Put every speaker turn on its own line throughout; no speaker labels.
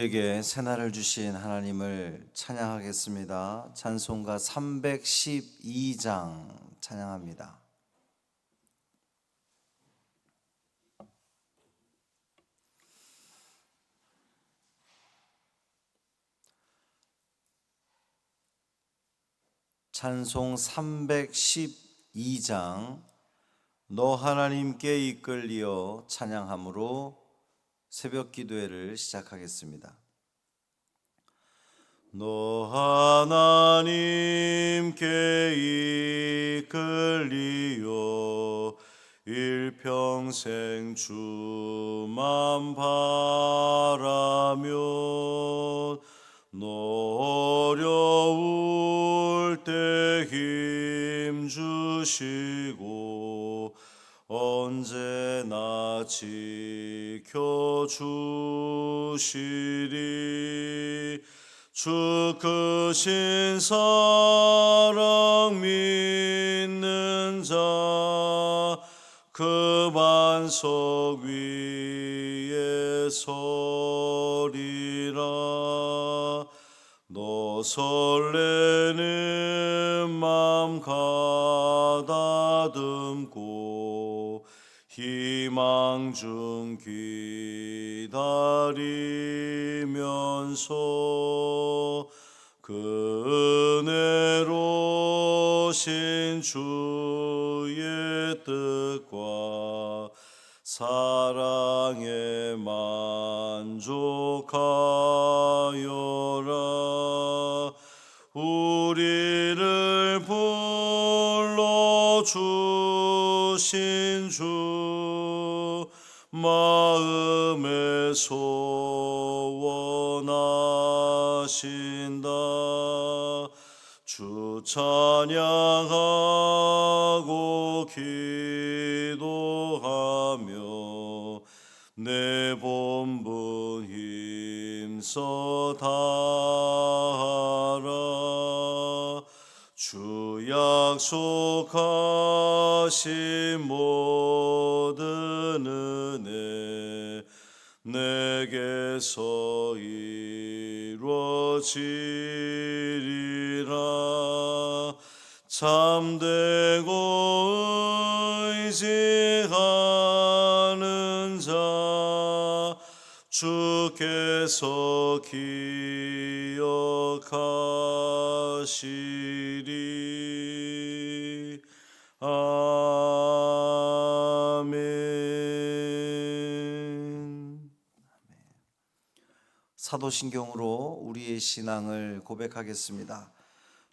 우리에게 새날을 주신 하나님을 찬양하겠습니다. 찬송가 312장 찬양합니다. 찬송 312장 너 하나님께 이끌리어 찬양함으로 새벽 기도회를 시작하겠습니다. 너 하나님께 이끌리어 일평생 주만 바라며 너 어려울 때 힘 주시고 언제나 지켜주시리. 주 크신 사랑 믿는 자 그 반석 위에 서리라. 너 설레는 맘 가다듬고 희망 중 기다리면서 그 은혜로신 주의 뜻과 사랑에 만족하여라. 우리를 불러주신 주 마음에 소원하신다. 주 찬양하고 기도하며 내 본분 힘써 다하라. 주 약속하신 모든 은혜 내게서 이루어지리라. 참되고 의지하는 자 주께서 기억하시리. 아멘. 사도신경으로 우리의 신앙을 고백하겠습니다.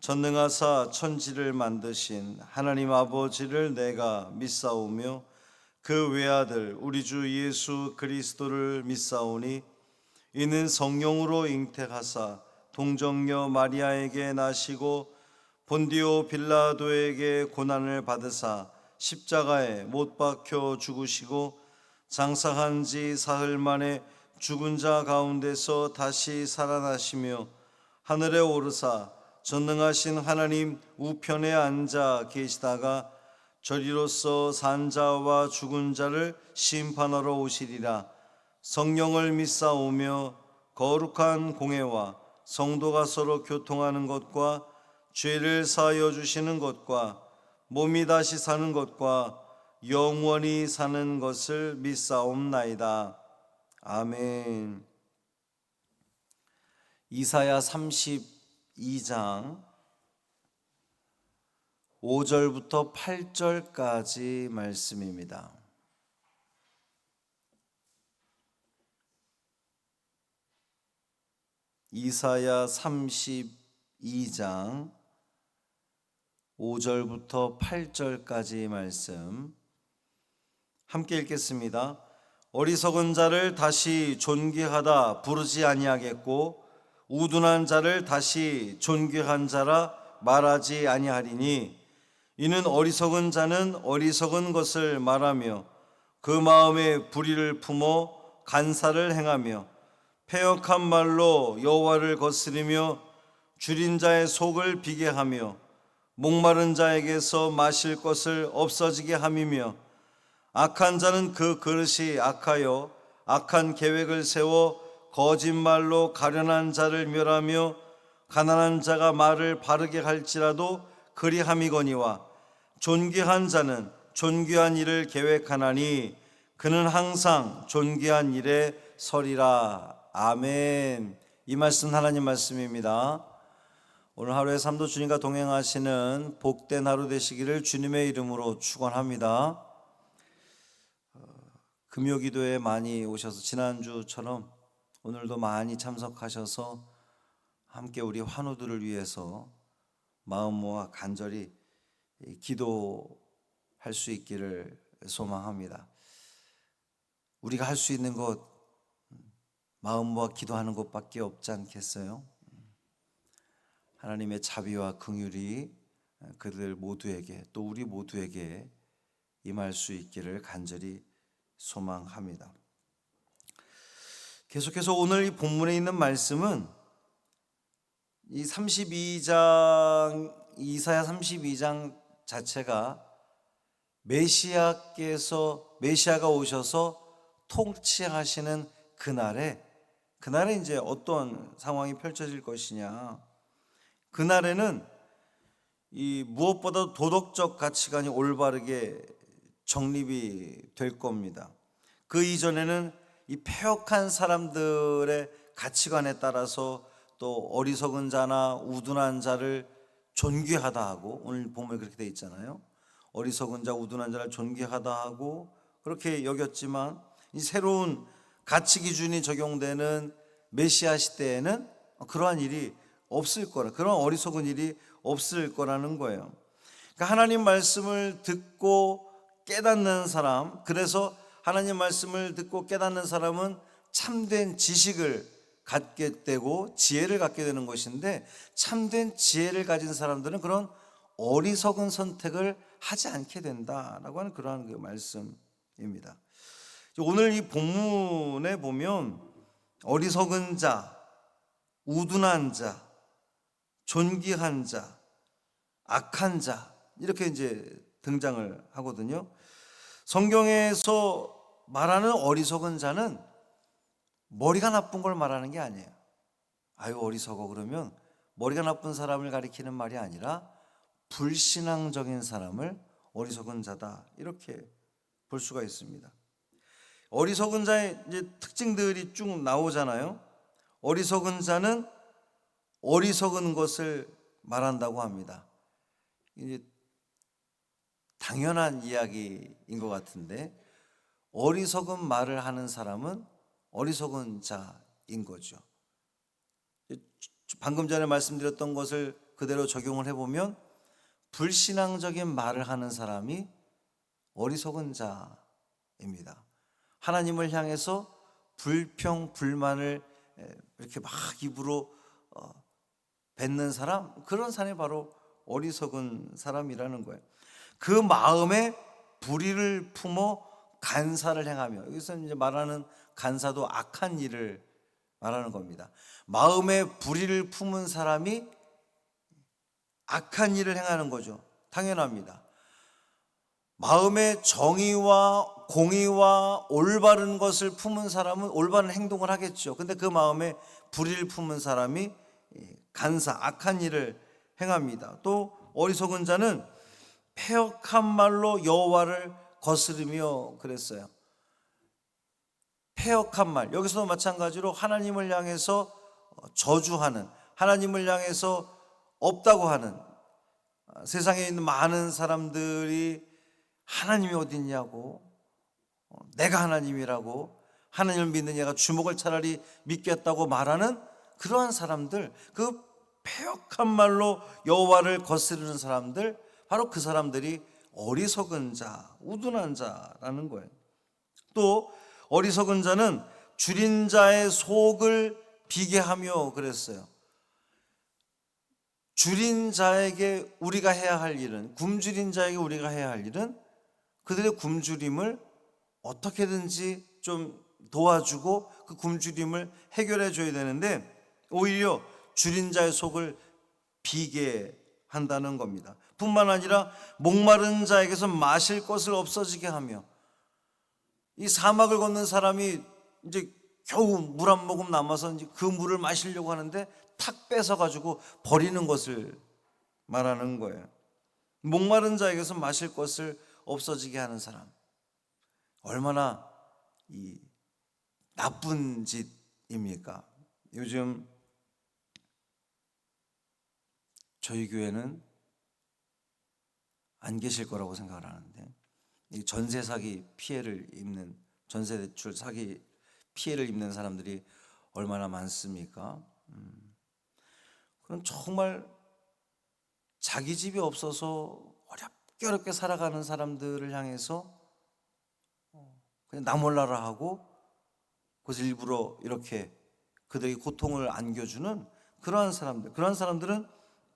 전능하사 천지를 만드신 하나님 아버지를 내가 믿사오며 그 외아들 우리 주 예수 그리스도를 믿사오니 이는 성령으로 잉태하사 동정녀 마리아에게 나시고 본디오 빌라도에게 고난을 받으사 십자가에 못 박혀 죽으시고 장사한 지 사흘 만에 죽은 자 가운데서 다시 살아나시며 하늘에 오르사 전능하신 하나님 우편에 앉아 계시다가 저리로서 산 자와 죽은 자를 심판하러 오시리라. 성령을 믿사오며 거룩한 공회와 성도가 서로 교통하는 것과 죄를 사하여 주시는 것과 몸이 다시 사는 것과 영원히 사는 것을 믿사옵나이다. 아멘. 이사야 32장 5절부터 8절까지 말씀입니다. 이사야 32장 5절부터 8절까지 말씀 함께 읽겠습니다. 어리석은 자를 다시 존귀하다 부르지 아니하겠고 우둔한 자를 다시 존귀한 자라 말하지 아니하리니 이는 어리석은 자는 어리석은 것을 말하며 그 마음에 불의를 품어 간사를 행하며 패역한 말로 여호와를 거스리며 줄인 자의 속을 비게 하며 목마른 자에게서 마실 것을 없어지게 함이며 악한 자는 그 그릇이 악하여 악한 계획을 세워 거짓말로 가련한 자를 멸하며 가난한 자가 말을 바르게 할지라도 그리함이거니와 존귀한 자는 존귀한 일을 계획하나니 그는 항상 존귀한 일에 서리라. 아멘. 이 말씀 하나님 말씀입니다. 오늘 하루의 삶도 주님과 동행하시는 복된 하루 되시기를 주님의 이름으로 축원합니다. 금요기도에 많이 오셔서 지난주처럼 오늘도 많이 참석하셔서 함께 우리 환우들을 위해서 마음 모아 간절히 기도할 수 있기를 소망합니다. 우리가 할 수 있는 것 마음 모아 기도하는 것밖에 없지 않겠어요? 하나님의 자비와 긍휼이 그들 모두에게 또 우리 모두에게 임할 수 있기를 간절히 소망합니다. 계속해서 오늘 이 본문에 있는 말씀은 이 32장 이사야 32장 자체가 메시아가 오셔서 통치하시는 그날에 이제 어떤 상황이 펼쳐질 것이냐. 그날에는 이 무엇보다 도덕적 가치관이 올바르게 정립이 될 겁니다. 그 이전에는 이 패역한 사람들의 가치관에 따라서 또 어리석은 자나 우둔한 자를 존귀하다 하고, 오늘 본문에 그렇게 돼 있잖아요. 어리석은 자, 우둔한 자를 존귀하다 하고 그렇게 여겼지만 이 새로운 가치 기준이 적용되는 메시아 시대에는 그러한 일이 없을 거라, 그런 어리석은 일이 없을 거라는 거예요. 그러니까 하나님 말씀을 듣고 깨닫는 사람, 그래서 하나님 말씀을 듣고 깨닫는 사람은 참된 지식을 갖게 되고 지혜를 갖게 되는 것인데, 참된 지혜를 가진 사람들은 그런 어리석은 선택을 하지 않게 된다라고 하는 그러한 그 말씀입니다. 오늘 이 본문에 보면 어리석은 자, 우둔한 자, 존귀한 자, 악한 자 이렇게 이제 등장을 하거든요. 성경에서 말하는 어리석은 자는 머리가 나쁜 걸 말하는 게 아니에요. 아유 어리석어 그러면 머리가 나쁜 사람을 가리키는 말이 아니라 불신앙적인 사람을 어리석은 자다 이렇게 볼 수가 있습니다. 어리석은 자의 이제 특징들이 쭉 나오잖아요. 어리석은 자는 어리석은 것을 말한다고 합니다. 이제 당연한 이야기인 것 같은데, 어리석은 말을 하는 사람은 어리석은 자인 거죠. 방금 전에 말씀드렸던 것을 그대로 적용을 해보면 불신앙적인 말을 하는 사람이 어리석은 자입니다. 하나님을 향해서 불평, 불만을 이렇게 막 입으로 뱉는 사람, 그런 사람이 바로 어리석은 사람이라는 거예요. 그 마음에 불의를 품어 간사를 행하며, 여기서 이제 말하는 간사도 악한 일을 말하는 겁니다. 마음에 불의를 품은 사람이 악한 일을 행하는 거죠. 당연합니다. 마음에 정의와 공의와 올바른 것을 품은 사람은 올바른 행동을 하겠죠. 근데 그 마음에 불의를 품은 사람이 간사, 악한 일을 행합니다. 또 어리석은 자는 패역한 말로 여호와를 거스르며 그랬어요. 패역한 말, 여기서도 마찬가지로 하나님을 향해서 저주하는, 하나님을 향해서 없다고 하는, 세상에 있는 많은 사람들이 하나님이 어디 있냐고, 내가 하나님이라고, 하나님을 믿는 얘가 주먹을 차라리 믿겠다고 말하는 그러한 사람들, 그 패역한 말로 여호와를 거스르는 사람들, 바로 그 사람들이 어리석은 자, 우둔한 자라는 거예요. 또 어리석은 자는 줄인 자의 속을 비게 하며 그랬어요. 줄인 자에게 우리가 해야 할 일은, 굶주린 자에게 우리가 해야 할 일은 그들의 굶주림을 어떻게든지 좀 도와주고 그 굶주림을 해결해 줘야 되는데, 오히려 줄인 자의 속을 비게 한다는 겁니다. 뿐만 아니라 목마른 자에게서 마실 것을 없어지게 하며, 이 사막을 걷는 사람이 이제 겨우 물 한 모금 남아서 이제 그 물을 마시려고 하는데 탁 뺏어가지고 버리는 것을 말하는 거예요. 목마른 자에게서 마실 것을 없어지게 하는 사람, 얼마나 이 나쁜 짓입니까? 요즘 저희 교회는 안 계실 거라고 생각을 하는데, 이 전세 사기 피해를 입는, 전세 대출 사기 피해를 입는 사람들이 얼마나 많습니까? 그럼 정말 자기 집이 없어서 어렵게 살아가는 사람들을 향해서 그냥 나 몰라라 하고 그것을 일부러 이렇게 그들에게 고통을 안겨주는 그러한 사람들은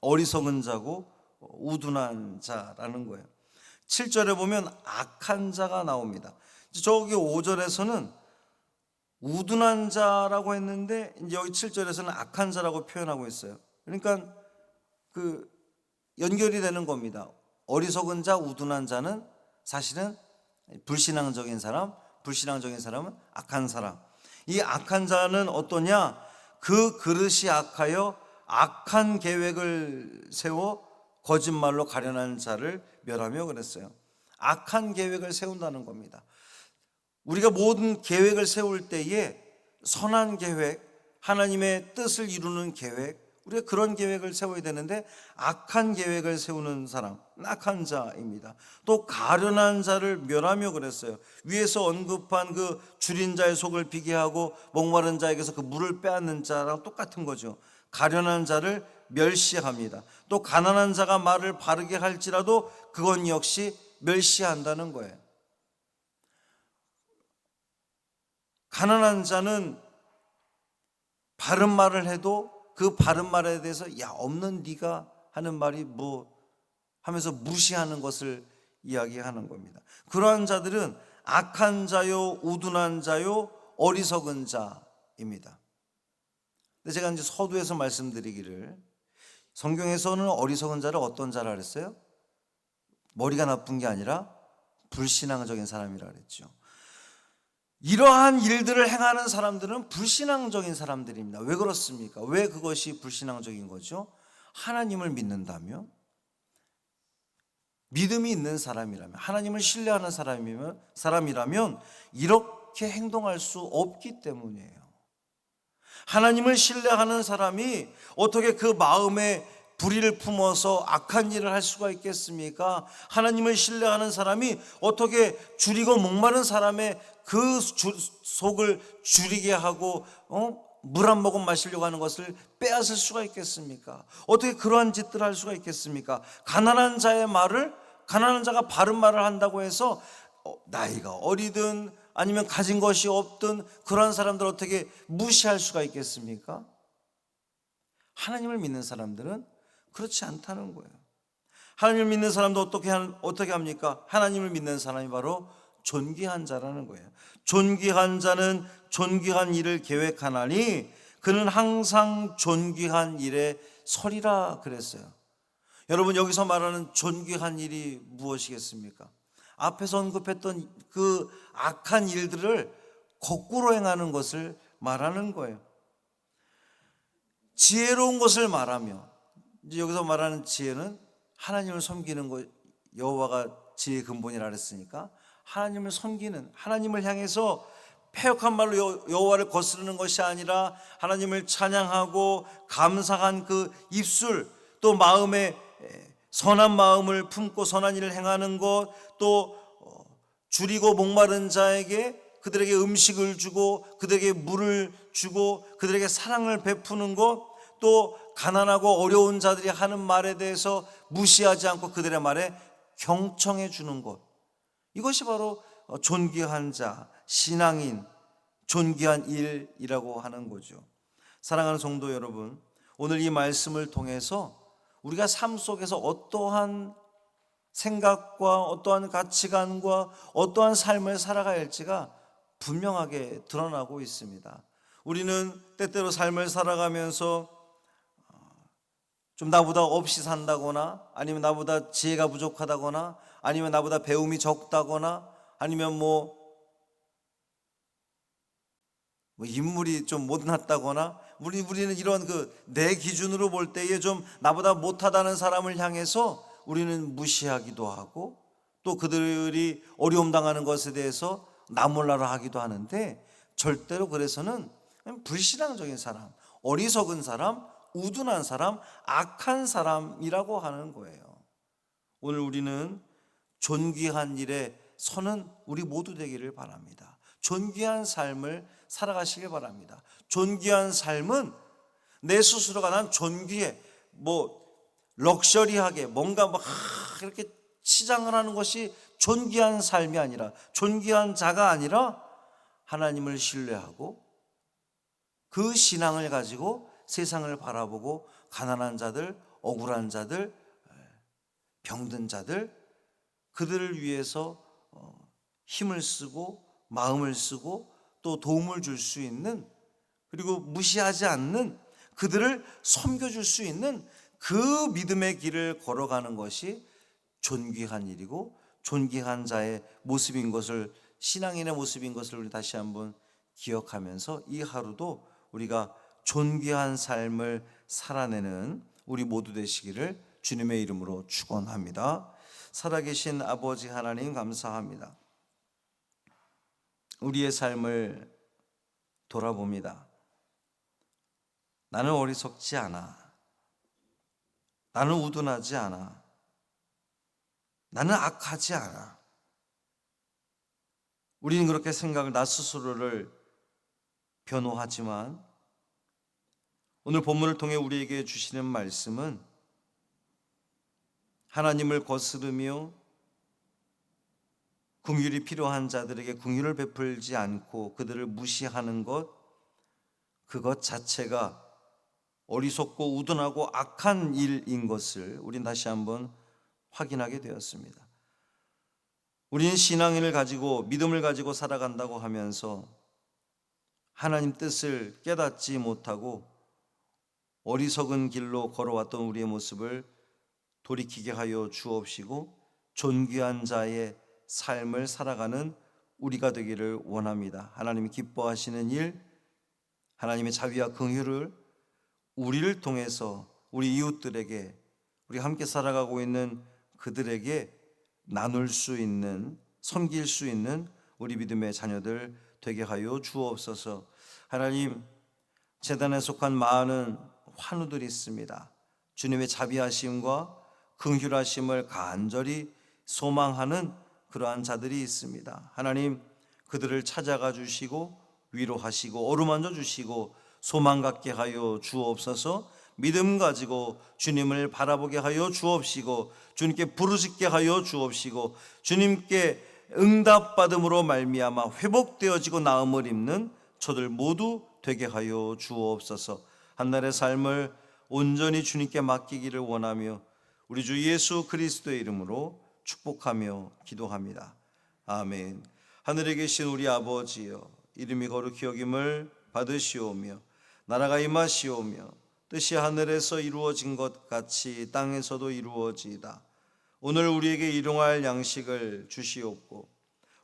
어리석은 자고 우둔한 자라는 거예요. 7절에 보면 악한 자가 나옵니다. 저기 5절에서는 우둔한 자라고 했는데 이제 여기 7절에서는 악한 자라고 표현하고 있어요. 그러니까 그 연결이 되는 겁니다. 어리석은 자, 우둔한 자는 사실은 불신앙적인 사람은 악한 사람. 이 악한 자는 어떠냐? 그 그릇이 악하여 악한 계획을 세워 거짓말로 가련한 자를 멸하며 그랬어요. 악한 계획을 세운다는 겁니다. 우리가 모든 계획을 세울 때에 선한 계획, 하나님의 뜻을 이루는 계획, 우리가 그런 계획을 세워야 되는데 악한 계획을 세우는 사람, 악한 자입니다. 또 가련한 자를 멸하며 그랬어요. 위에서 언급한 그 줄인 자의 속을 비게 하고 목마른 자에게서 그 물을 빼앗는 자랑 똑같은 거죠. 가련한 자를 멸시합니다. 또 가난한 자가 말을 바르게 할지라도 그건 역시 멸시한다는 거예요. 가난한 자는 바른 말을 해도 그 바른 말에 대해서 야 없는 네가 하는 말이 뭐 하면서 무시하는 것을 이야기하는 겁니다. 그러한 자들은 악한 자요, 우둔한 자요, 어리석은 자입니다. 근데 제가 이제 서두에서 말씀드리기를, 성경에서는 어리석은 자를 어떤 자라 그랬어요? 머리가 나쁜 게 아니라 불신앙적인 사람이라 그랬죠. 이러한 일들을 행하는 사람들은 불신앙적인 사람들입니다. 왜 그렇습니까? 왜 그것이 불신앙적인 거죠? 하나님을 믿는다면, 믿음이 있는 사람이라면, 하나님을 신뢰하는 사람이라면 이렇게 행동할 수 없기 때문이에요. 하나님을 신뢰하는 사람이 어떻게 그 마음에 불의를 품어서 악한 일을 할 수가 있겠습니까? 하나님을 신뢰하는 사람이 어떻게 줄이고 목마른 사람의 그 속을 줄이게 하고 물 한 모금 마시려고 하는 것을 빼앗을 수가 있겠습니까? 어떻게 그러한 짓들을 할 수가 있겠습니까? 가난한 자가 바른 말을 한다고 해서 나이가 어리든 아니면 가진 것이 없든 그러한 사람들 어떻게 무시할 수가 있겠습니까? 하나님을 믿는 사람들은 그렇지 않다는 거예요. 하나님을 믿는 사람도 어떻게 합니까? 하나님을 믿는 사람이 바로 존귀한 자라는 거예요. 존귀한 자는 존귀한 일을 계획하나니 그는 항상 존귀한 일에 서리라 그랬어요. 여러분, 여기서 말하는 존귀한 일이 무엇이겠습니까? 앞에서 언급했던 그 악한 일들을 거꾸로 행하는 것을 말하는 거예요. 지혜로운 것을 말하며, 이제 여기서 말하는 지혜는 하나님을 섬기는 것, 여호와가 지혜의 근본이라 그랬으니까 하나님을 섬기는, 하나님을 향해서 패역한 말로 여호와를 거스르는 것이 아니라 하나님을 찬양하고 감사한 그 입술, 또 마음에 선한 마음을 품고 선한 일을 행하는 것, 또 줄이고 목마른 자에게 그들에게 음식을 주고 그들에게 물을 주고 그들에게 사랑을 베푸는 것, 또 가난하고 어려운 자들이 하는 말에 대해서 무시하지 않고 그들의 말에 경청해 주는 것, 이것이 바로 존귀한 자, 신앙인, 존귀한 일이라고 하는 거죠. 사랑하는 성도 여러분, 오늘 이 말씀을 통해서 우리가 삶 속에서 어떠한 생각과 어떠한 가치관과 어떠한 삶을 살아가야 할지가 분명하게 드러나고 있습니다. 우리는 때때로 삶을 살아가면서 좀 나보다 없이 산다거나, 아니면 나보다 지혜가 부족하다거나, 아니면 나보다 배움이 적다거나, 아니면 뭐 인물이 좀 못났다거나 우리는 이런 내 기준으로 볼 때에 좀 나보다 못하다는 사람을 향해서 우리는 무시하기도 하고 또 그들이 어려움 당하는 것에 대해서 나 몰라라 하기도 하는데, 절대로 그래서는 불신앙적인 사람, 어리석은 사람, 우둔한 사람, 악한 사람이라고 하는 거예요. 오늘 우리는 존귀한 일에 서는 우리 모두 되기를 바랍니다. 존귀한 삶을 살아가시길 바랍니다. 존귀한 삶은 내 스스로가 난 존귀해, 럭셔리하게 뭔가 이렇게 치장을 하는 것이 존귀한 삶이 아니라, 존귀한 자가 아니라 하나님을 신뢰하고 그 신앙을 가지고 세상을 바라보고 가난한 자들, 억울한 자들, 병든 자들, 그들을 위해서 힘을 쓰고 마음을 쓰고 또 도움을 줄 수 있는, 그리고 무시하지 않는, 그들을 섬겨줄 수 있는 그 믿음의 길을 걸어가는 것이 존귀한 일이고 존귀한 자의 모습인 것을, 신앙인의 모습인 것을 우리 다시 한번 기억하면서 이 하루도 우리가 존귀한 삶을 살아내는 우리 모두 되시기를 주님의 이름으로 축원합니다. 살아계신 아버지 하나님, 감사합니다. 우리의 삶을 돌아봅니다. 나는 어리석지 않아. 나는 우둔하지 않아. 나는 악하지 않아. 우리는 그렇게 생각을, 나 스스로를 변호하지만 오늘 본문을 통해 우리에게 주시는 말씀은 하나님을 거스르며 긍휼이 필요한 자들에게 긍휼을 베풀지 않고 그들을 무시하는 것, 그것 자체가 어리석고 우둔하고 악한 일인 것을 우린 다시 한번 확인하게 되었습니다. 우리는 신앙인을 가지고, 믿음을 가지고 살아간다고 하면서 하나님 뜻을 깨닫지 못하고 어리석은 길로 걸어왔던 우리의 모습을 돌이키게 하여 주옵시고 존귀한 자의 삶을 살아가는 우리가 되기를 원합니다. 하나님이 기뻐하시는 일, 하나님의 자비와 긍휼을 우리를 통해서 우리 이웃들에게, 우리 함께 살아가고 있는 그들에게 나눌 수 있는, 섬길 수 있는 우리 믿음의 자녀들 되게 하여 주옵소서. 하나님, 재단에 속한 많은 환우들이 있습니다. 주님의 자비하심과 긍휼하심을 간절히 소망하는 그러한 자들이 있습니다. 하나님, 그들을 찾아가 주시고 위로하시고 어루만져 주시고 소망 갖게 하여 주옵소서. 믿음 가지고 주님을 바라보게 하여 주옵시고 주님께 부르짖게 하여 주옵시고 주님께 응답받음으로 말미암아 회복되어지고 나음을 입는 저들 모두 되게 하여 주옵소서. 한날의 삶을 온전히 주님께 맡기기를 원하며 우리 주 예수 그리스도의 이름으로 축복하며 기도합니다. 아멘. 하늘에 계신 우리 아버지여, 이름이 거룩히 여김을 받으시오며 나라가 임하시오며 뜻이 하늘에서 이루어진 것 같이 땅에서도 이루어지이다. 오늘 우리에게 일용할 양식을 주시옵고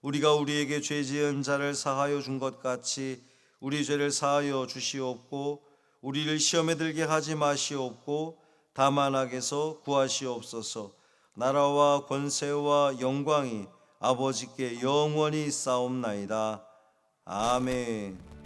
우리가 우리에게 죄 지은 자를 사하여 준 것 같이 우리 죄를 사하여 주시옵고 우리를 시험에 들게 하지 마시옵고 다만 악에서 구하시옵소서. 나라와 권세와 영광이 아버지께 영원히 있사옵나이다. 아멘.